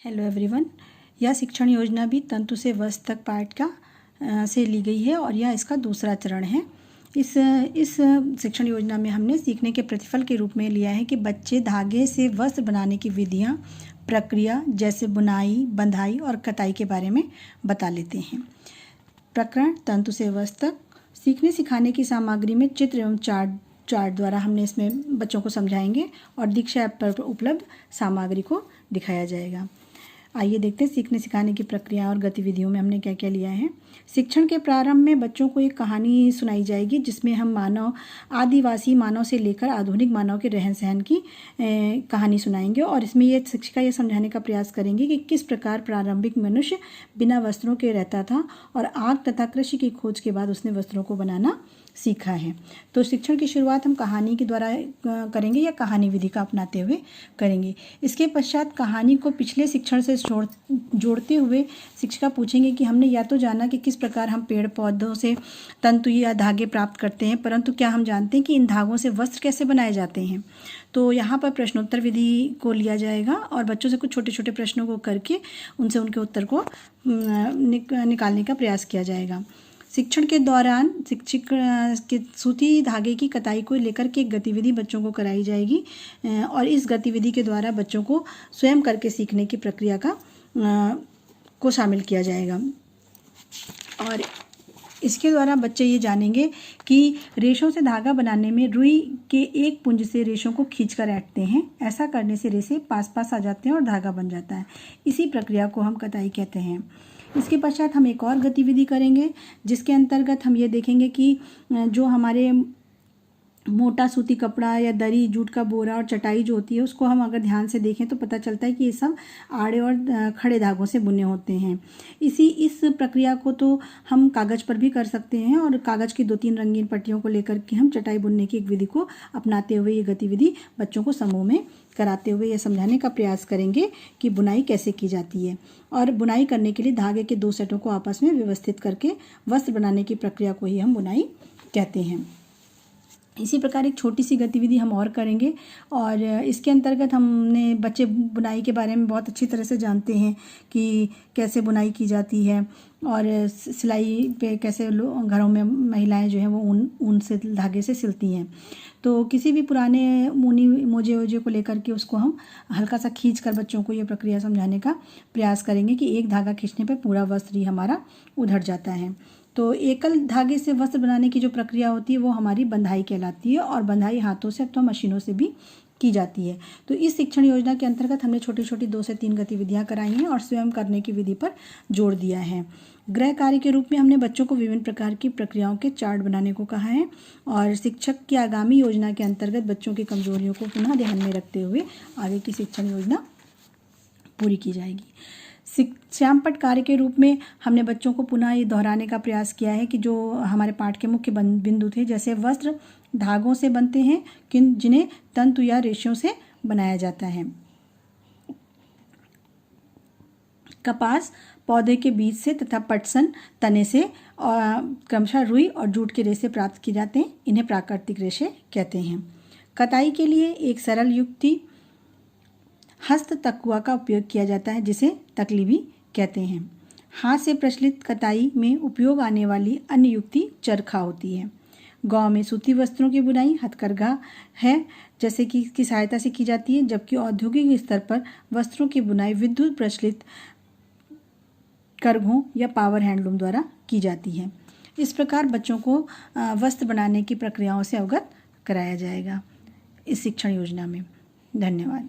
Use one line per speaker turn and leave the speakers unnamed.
Hello everyone. यह शिक्षण योजना भी तंतु से वस्त्र तक पाठ का से ली गई है और यह इसका दूसरा चरण है। इस शिक्षण योजना में हमने सीखने के प्रतिफल के रूप में लिया है कि बच्चे धागे से वस्त्र बनाने की विधियाँ, प्रक्रिया जैसे बुनाई, बंधाई और कताई के बारे में बता लेते हैं। प्रकरण तंतु से वस्त्र तक। सीखने सिखाने की सामग्री में चित्र एवं चार्ट द्वारा हमने इसमें बच्चों को समझाएंगे और दीक्षा ऐप पर उपलब्ध सामग्री को दिखाया जाएगा। आइए देखते हैं सीखने सिखाने की प्रक्रिया और गतिविधियों में हमने क्या क्या लिया है। शिक्षण के प्रारंभ में बच्चों को एक कहानी सुनाई जाएगी जिसमें हम आदिवासी मानव से लेकर आधुनिक मानव के रहन सहन की कहानी सुनाएंगे और इसमें ये शिक्षिका ये समझाने का प्रयास करेंगे कि किस प्रकार प्रारंभिक मनुष्य बिना वस्त्रों के रहता था और आग तथा कृषि की खोज के बाद उसने वस्त्रों को बनाना सीखा है। तो शिक्षण की शुरुआत हम कहानी के द्वारा करेंगे या कहानी विधि का अपनाते हुए करेंगे। इसके पश्चात कहानी को पिछले शिक्षण से जोड़ते हुए शिक्षिका पूछेंगे कि हमने या तो जाना कि किस प्रकार हम पेड़ पौधों से तंतु या धागे प्राप्त करते हैं, परंतु क्या हम जानते हैं कि इन धागों से वस्त्र कैसे बनाए जाते हैं। तो यहाँ पर प्रश्नोत्तर विधि को लिया जाएगा और बच्चों से कुछ छोटे छोटे प्रश्नों को करके उनसे उनके उत्तर को निकालने का प्रयास किया जाएगा। शिक्षण के दौरान शिक्षक के सूती धागे की कताई को लेकर के एक गतिविधि बच्चों को कराई जाएगी और इस गतिविधि के द्वारा बच्चों को स्वयं करके सीखने की प्रक्रिया को शामिल किया जाएगा। और इसके द्वारा बच्चे ये जानेंगे कि रेशों से धागा बनाने में रुई के एक पुंज से रेशों को खींचकर ऐंठते हैं। ऐसा करने से रेशे पास पास आ जाते हैं और धागा बन जाता है। इसी प्रक्रिया को हम कताई कहते हैं। इसके पश्चात हम एक और गतिविधि करेंगे जिसके अंतर्गत हम ये देखेंगे कि जो हमारे मोटा सूती कपड़ा या दरी, जूट का बोरा और चटाई जो होती है उसको हम अगर ध्यान से देखें तो पता चलता है कि ये सब आड़े और खड़े धागों से बुने होते हैं। इस प्रक्रिया को तो हम कागज़ पर भी कर सकते हैं और कागज़ की 2-3 रंगीन पट्टियों को लेकर के हम चटाई बुनने की एक विधि को अपनाते हुए ये गतिविधि बच्चों को समूह में कराते हुए यह समझाने का प्रयास करेंगे कि बुनाई कैसे की जाती है। और बुनाई करने के लिए धागे के 2 सेटों को आपस में व्यवस्थित करके वस्त्र बनाने की प्रक्रिया को ही हम बुनाई कहते हैं। इसी प्रकार एक छोटी सी गतिविधि हम और करेंगे और इसके अंतर्गत हमने बच्चे बुनाई के बारे में बहुत अच्छी तरह से जानते हैं कि कैसे बुनाई की जाती है और सिलाई पे कैसे घरों में महिलाएं जो हैं वो ऊन से धागे से सिलती हैं। तो किसी भी पुराने ऊनी मोजे को लेकर के उसको हम हल्का सा खींच कर बच्चों को ये प्रक्रिया समझाने का प्रयास करेंगे कि एक धागा खींचने पर पूरा वस्त्र ही हमारा उधड़ जाता है। तो एकल धागे से वस्त्र बनाने की जो प्रक्रिया होती है वो हमारी बंधाई कहलाती है और बंधाई हाथों से अथवा मशीनों से भी की जाती है। तो इस शिक्षण योजना के अंतर्गत हमने छोटी छोटी 2 से 3 गतिविधियां कराई हैं और स्वयं करने की विधि पर जोर दिया है। गृह कार्य के रूप में हमने बच्चों को विभिन्न प्रकार की प्रक्रियाओं के चार्ट बनाने को कहा है और शिक्षक की आगामी योजना के अंतर्गत बच्चों की कमजोरियों को पुनः ध्यान में रखते हुए आगे की शिक्षण योजना पूरी की जाएगी। श्यामपट्ट कार्य के रूप में हमने बच्चों को पुनः ये दोहराने का प्रयास किया है कि जो हमारे पाठ के मुख्य बिंदु थे, जैसे वस्त्र धागों से बनते हैं जिन्हें तंतु या रेशों से बनाया जाता है। कपास पौधे के बीज से तथा पटसन तने से क्रमशः रुई और जूट के रेशे प्राप्त किए जाते हैं। इन्हें प्राकृतिक रेशे कहते हैं। कताई के लिए एक सरल युक्ति हस्त तकुआ का उपयोग किया जाता है जिसे तकली भी कहते हैं। हाथ से प्रचलित कताई में उपयोग आने वाली अन्य युक्ति चरखा होती है। गांव में सूती वस्त्रों की बुनाई हथकरघा है जैसे कि इसकी सहायता से की जाती है, जबकि औद्योगिक स्तर पर वस्त्रों की बुनाई विद्युत प्रचलित करघों या पावर हैंडलूम द्वारा की जाती है। इस प्रकार बच्चों को वस्त्र बनाने की प्रक्रियाओं से अवगत कराया जाएगा इस शिक्षण योजना में। धन्यवाद।